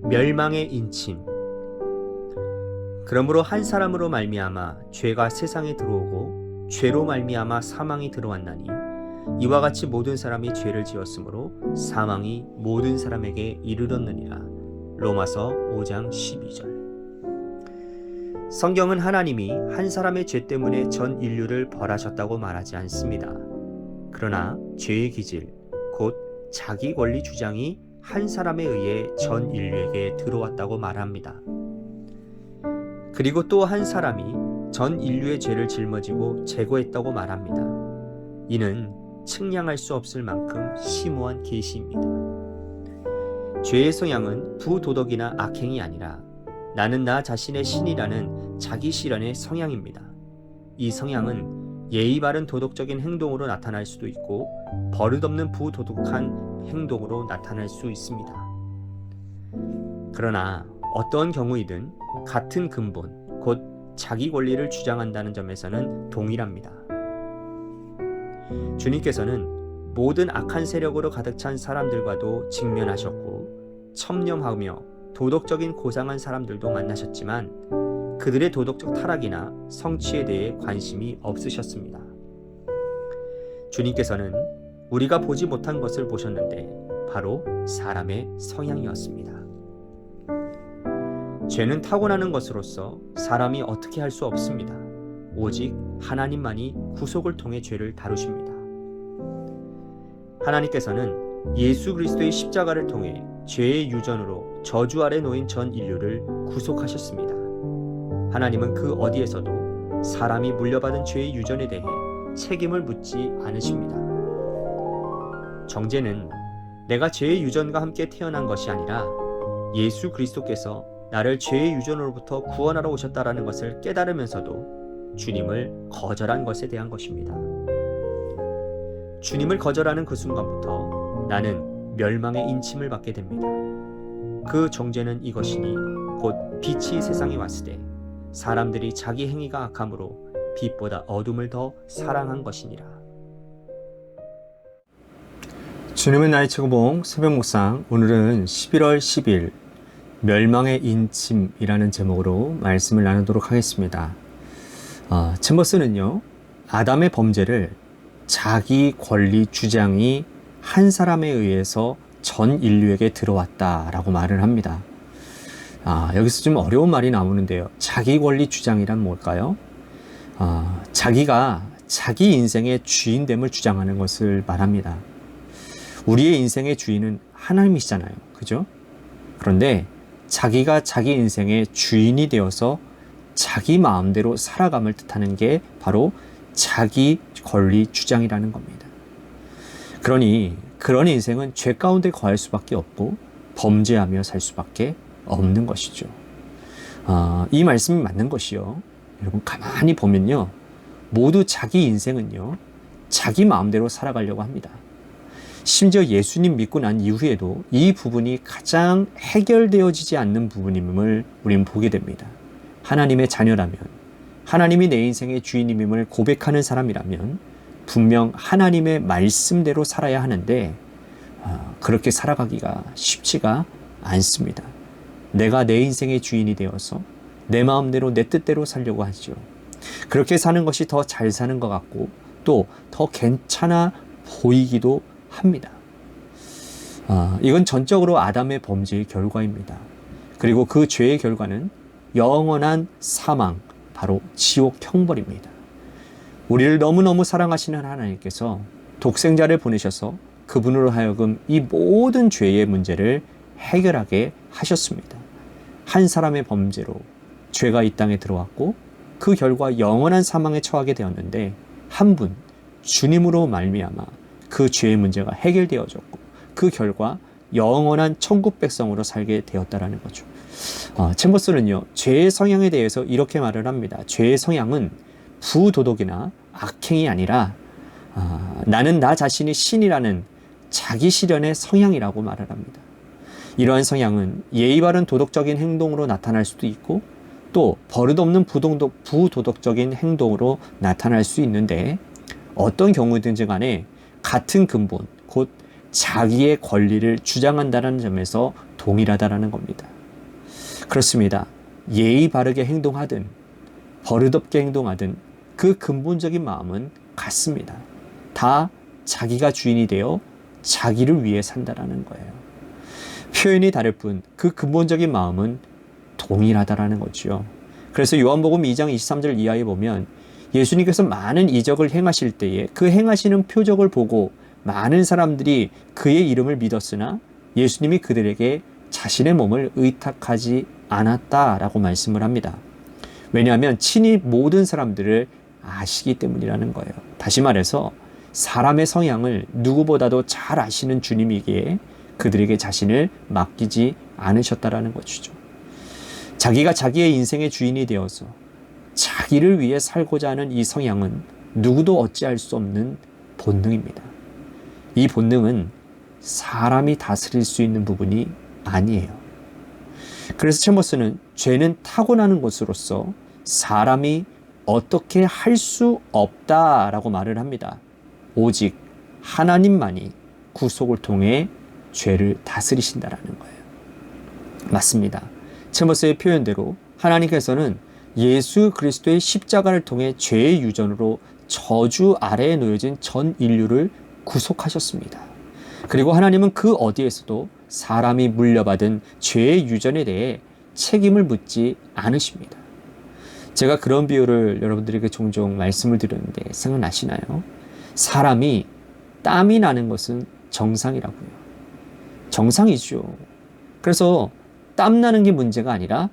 멸망의 인침. 그러므로 한 사람으로 말미암아 죄가 세상에 들어오고 죄로 말미암아 사망이 들어왔나니 이와 같이 모든 사람이 죄를 지었으므로 사망이 모든 사람에게 이르렀느니라. 로마서 5장 12절. 성경은 하나님이 한 사람의 죄 때문에 전 인류를 벌하셨다고 말하지 않습니다. 그러나 죄의 기질, 곧 자기 권리 주장이 한 사람에 의해 전 인류에게 들어왔다고 말합니다. 그리고 또 한 사람이 전 인류의 죄를 짊어지고 제거했다고 말합니다. 이는 측량할 수 없을 만큼 심오한 계시입니다. 죄의 성향은 부도덕이나 악행이 아니라 나는 나 자신의 신이라는 자기 실현의 성향입니다. 이 성향은 예의 바른 도덕적인 행동으로 나타날 수도 있고 버릇없는 부도덕한 행동으로 나타날 수 있습니다. 그러나 어떤 경우이든 같은 근본, 곧 자기 권리를 주장한다는 점에서는 동일합니다. 주님께서는 모든 악한 세력으로 가득 찬 사람들과도 직면하셨고 첨념하며 도덕적인 고상한 사람들도 만나셨지만 그들의 도덕적 타락이나 성취에 대해 관심이 없으셨습니다. 주님께서는 우리가 보지 못한 것을 보셨는데 바로 사람의 성향이었습니다. 죄는 타고나는 것으로서 사람이 어떻게 할 수 없습니다. 오직 하나님만이 구속을 통해 죄를 다루십니다. 하나님께서는 예수 그리스도의 십자가를 통해 죄의 유전으로 저주 아래 놓인 전 인류를 구속하셨습니다. 하나님은 그 어디에서도 사람이 물려받은 죄의 유전에 대해 책임을 묻지 않으십니다. 정죄는 내가 죄의 유전과 함께 태어난 것이 아니라 예수 그리스도께서 나를 죄의 유전으로부터 구원하러 오셨다라는 것을 깨달으면서도 주님을 거절한 것에 대한 것입니다. 주님을 거절하는 그 순간부터 나는 멸망의 인침을 받게 됩니다. 그 정죄는 이것이니 곧 빛이 세상에 왔을 때 사람들이 자기 행위가 악함으로 빛보다 어둠을 더 사랑한 것이니라. 주님은 나의 최고봉 새벽 묵상, 오늘은 11월 10일 멸망의 인침이라는 제목으로 말씀을 나누도록 하겠습니다. 챔버스는요, 아담의 범죄를 자기 권리 주장이 한 사람에 의해서 전 인류에게 들어왔다라고 말을 합니다. 여기서 좀 어려운 말이 나오는데요. 자기 권리 주장이란 뭘까요? 자기가 자기 인생의 주인됨을 주장하는 것을 말합니다. 우리의 인생의 주인은 하나님이시잖아요. 그죠? 그런데 자기가 자기 인생의 주인이 되어서 자기 마음대로 살아감을 뜻하는 게 바로 자기 권리 주장이라는 겁니다. 그러니 그런 인생은 죄 가운데 거할 수밖에 없고 범죄하며 살 수밖에 없는 것이죠. 이 말씀이 맞는 것이요. 여러분 가만히 보면요. 모두 자기 인생은요. 자기 마음대로 살아가려고 합니다. 심지어 예수님 믿고 난 이후에도 이 부분이 가장 해결되어지지 않는 부분임을 우리는 보게 됩니다. 하나님의 자녀라면, 하나님이 내 인생의 주인임을 고백하는 사람이라면 분명 하나님의 말씀대로 살아야 하는데 그렇게 살아가기가 쉽지가 않습니다. 내가 내 인생의 주인이 되어서 내 마음대로 내 뜻대로 살려고 하죠. 그렇게 사는 것이 더 잘 사는 것 같고 또 더 괜찮아 보이기도 합니다. 이건 전적으로 아담의 범죄의 결과입니다. 그리고 그 죄의 결과는 영원한 사망, 바로 지옥 형벌입니다. 우리를 너무너무 사랑하시는 하나님께서 독생자를 보내셔서 그분으로 하여금 이 모든 죄의 문제를 해결하게 하셨습니다. 한 사람의 범죄로 죄가 이 땅에 들어왔고 그 결과 영원한 사망에 처하게 되었는데 한 분, 주님으로 말미암아 그 죄의 문제가 해결되어졌고 그 결과 영원한 천국 백성으로 살게 되었다라는 거죠. 챔버스는요, 죄의 성향에 대해서 이렇게 말을 합니다. 죄의 성향은 부도덕이나 악행이 아니라 나는 나 자신이 신이라는 자기 실현의 성향이라고 말을 합니다. 이러한 성향은 예의 바른 도덕적인 행동으로 나타날 수도 있고 또 버릇없는 부도덕적인 행동으로 나타날 수 있는데 어떤 경우든지 간에 같은 근본, 곧 자기의 권리를 주장한다는 점에서 동일하다는 겁니다. 그렇습니다. 예의 바르게 행동하든 버릇없게 행동하든 그 근본적인 마음은 같습니다. 다 자기가 주인이 되어 자기를 위해 산다라는 거예요. 표현이 다를 뿐 그 근본적인 마음은 동일하다라는 거죠. 그래서 요한복음 2장 23절 이하에 보면 예수님께서 많은 이적을 행하실 때에 그 행하시는 표적을 보고 많은 사람들이 그의 이름을 믿었으나 예수님이 그들에게 자신의 몸을 의탁하지 않았다라고 말씀을 합니다. 왜냐하면 친히 모든 사람들을 아시기 때문이라는 거예요. 다시 말해서 사람의 성향을 누구보다도 잘 아시는 주님이기에 그들에게 자신을 맡기지 않으셨다라는 것이죠. 자기가 자기의 인생의 주인이 되어서 자기를 위해 살고자 하는 이 성향은 누구도 어찌할 수 없는 본능입니다. 이 본능은 사람이 다스릴 수 있는 부분이 아니에요. 그래서 체모스는 죄는 타고나는 것으로서 사람이 어떻게 할 수 없다라고 말을 합니다. 오직 하나님만이 구속을 통해 죄를 다스리신다라는 거예요. 맞습니다. 체모스의 표현대로 하나님께서는 예수 그리스도의 십자가를 통해 죄의 유전으로 저주 아래에 놓여진 전 인류를 구속하셨습니다. 그리고 하나님은 그 어디에서도 사람이 물려받은 죄의 유전에 대해 책임을 묻지 않으십니다. 제가 그런 비유를 여러분들에게 종종 말씀을 드렸는데 생각나시나요? 사람이 땀이 나는 것은 정상이라고요. 정상이죠. 그래서 땀 나는 게 문제가 아니라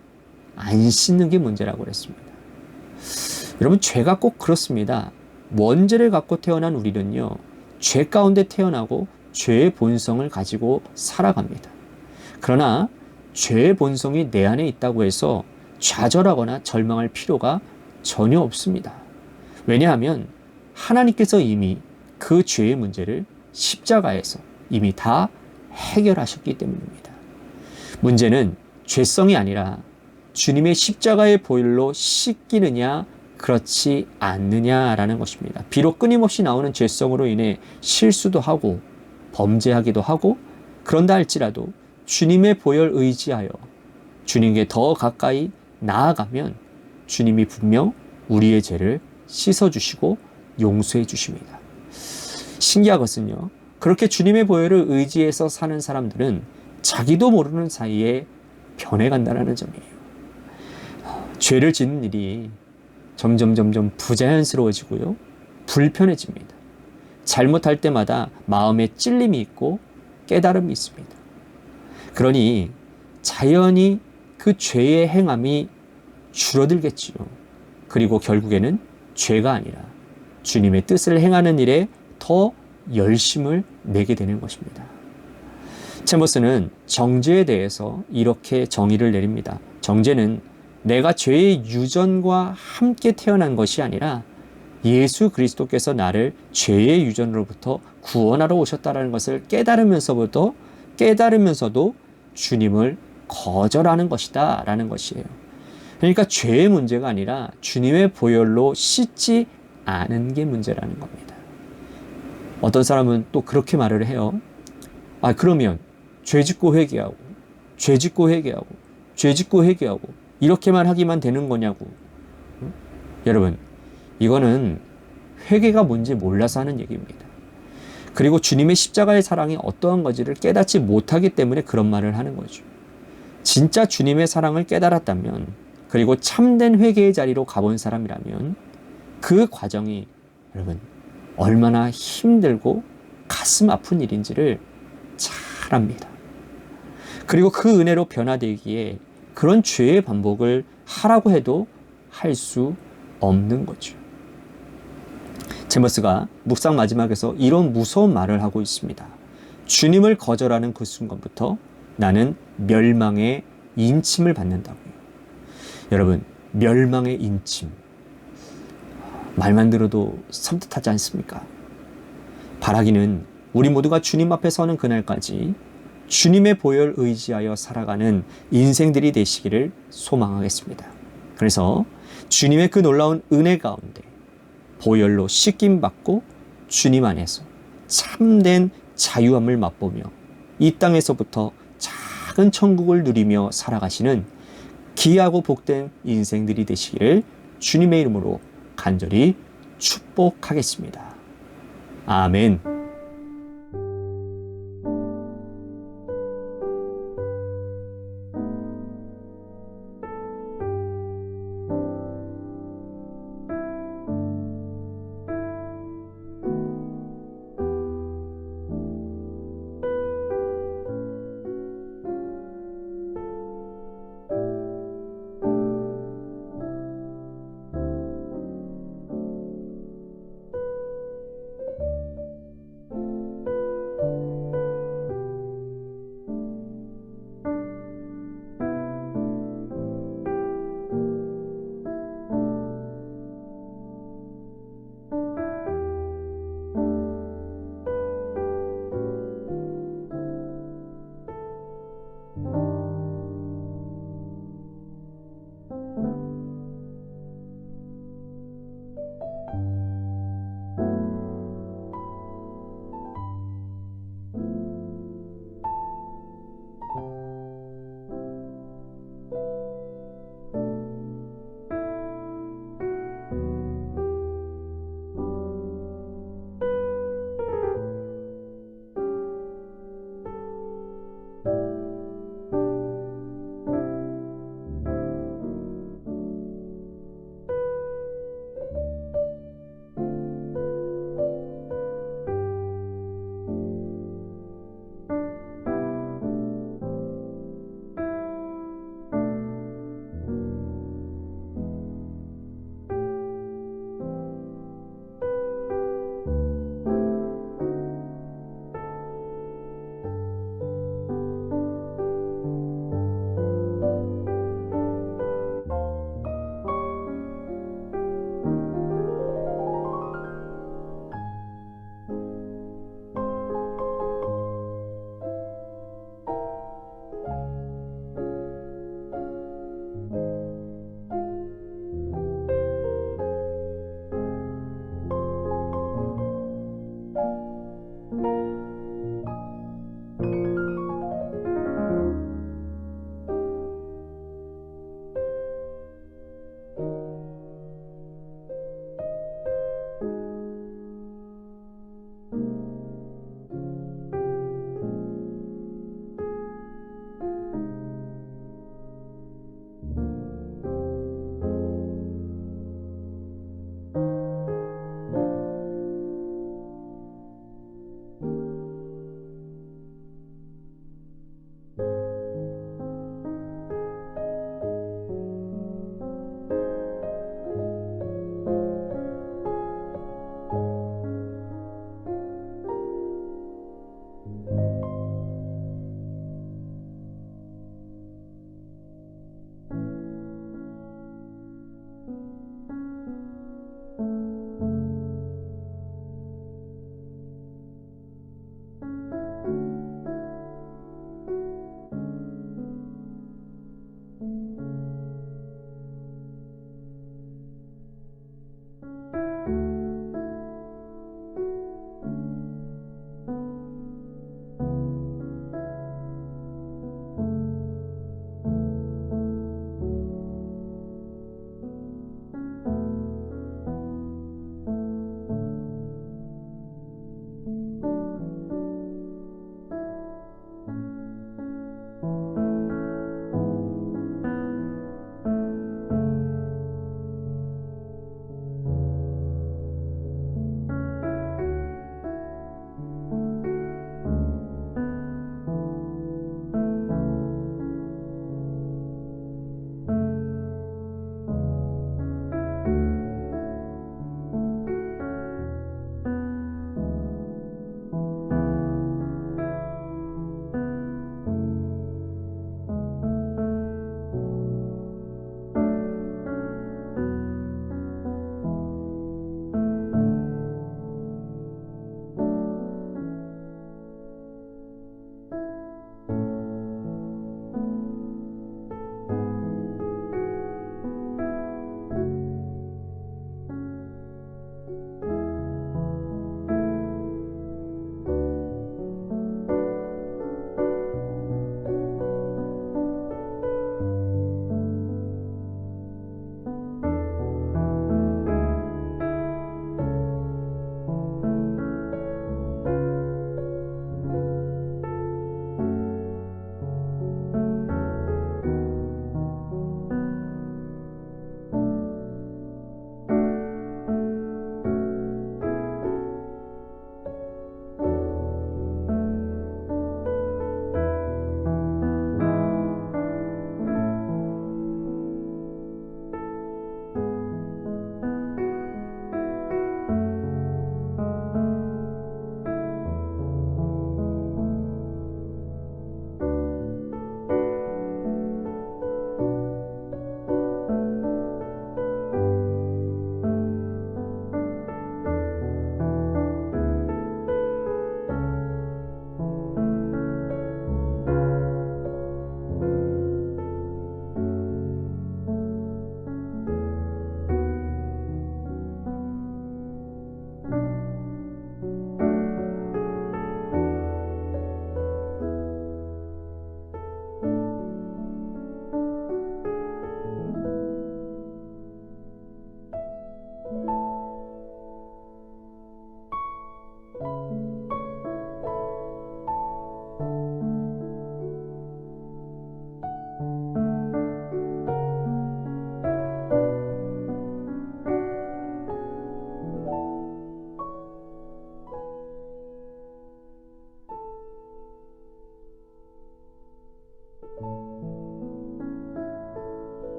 안 씻는 게 문제라고 그랬습니다. 여러분, 죄가 꼭 그렇습니다. 원죄를 갖고 태어난 우리는요, 죄 가운데 태어나고 죄의 본성을 가지고 살아갑니다. 그러나 죄의 본성이 내 안에 있다고 해서 좌절하거나 절망할 필요가 전혀 없습니다. 왜냐하면 하나님께서 이미 그 죄의 문제를 십자가에서 이미 다 해결하셨기 때문입니다. 문제는 죄성이 아니라 주님의 십자가의 보혈로 씻기느냐 그렇지 않느냐라는 것입니다. 비록 끊임없이 나오는 죄성으로 인해 실수도 하고 범죄하기도 하고 그런다 할지라도 주님의 보혈 의지하여 주님께 더 가까이 나아가면 주님이 분명 우리의 죄를 씻어주시고 용서해 주십니다. 신기한 것은요, 그렇게 주님의 보혈을 의지해서 사는 사람들은 자기도 모르는 사이에 변해간다는 점이에요. 죄를 짓는 일이 점점 부자연스러워지고요, 불편해집니다. 잘못할 때마다 마음에 찔림이 있고 깨달음이 있습니다. 그러니 자연히 그 죄의 행함이 줄어들겠지요. 그리고 결국에는 죄가 아니라 주님의 뜻을 행하는 일에 더 열심을 내게 되는 것입니다. 체모스는 정죄에 대해서 이렇게 정의를 내립니다. 정죄는 내가 죄의 유전과 함께 태어난 것이 아니라 예수 그리스도께서 나를 죄의 유전으로부터 구원하러 오셨다는 것을 깨달으면서도 주님을 거절하는 것이다 라는 것이에요. 그러니까 죄의 문제가 아니라 주님의 보혈로 씻지 않은 게 문제라는 겁니다. 어떤 사람은 또 그렇게 말을 해요. 그러면 죄 짓고 회개하고 죄 짓고 회개하고 죄 짓고 회개하고 이렇게만 하기만 되는 거냐고. 여러분, 이거는 회개가 뭔지 몰라서 하는 얘기입니다. 그리고 주님의 십자가의 사랑이 어떠한 건지를 깨닫지 못하기 때문에 그런 말을 하는 거죠. 진짜 주님의 사랑을 깨달았다면, 그리고 참된 회개의 자리로 가본 사람이라면 그 과정이 여러분 얼마나 힘들고 가슴 아픈 일인지를 잘 압니다. 그리고 그 은혜로 변화되기에 그런 죄의 반복을 하라고 해도 할 수 없는 거죠. 제머스가 묵상 마지막에서 이런 무서운 말을 하고 있습니다. 주님을 거절하는 그 순간부터 나는 멸망의 인침을 받는다고요. 여러분, 멸망의 인침. 말만 들어도 섬뜩하지 않습니까? 바라기는 우리 모두가 주님 앞에 서는 그날까지 주님의 보혈 의지하여 살아가는 인생들이 되시기를 소망하겠습니다. 그래서 주님의 그 놀라운 은혜 가운데 보혈로 씻김 받고 주님 안에서 참된 자유함을 맛보며 이 땅에서부터 작은 천국을 누리며 살아가시는 귀하고 복된 인생들이 되시기를 주님의 이름으로 간절히 축복하겠습니다. 아멘.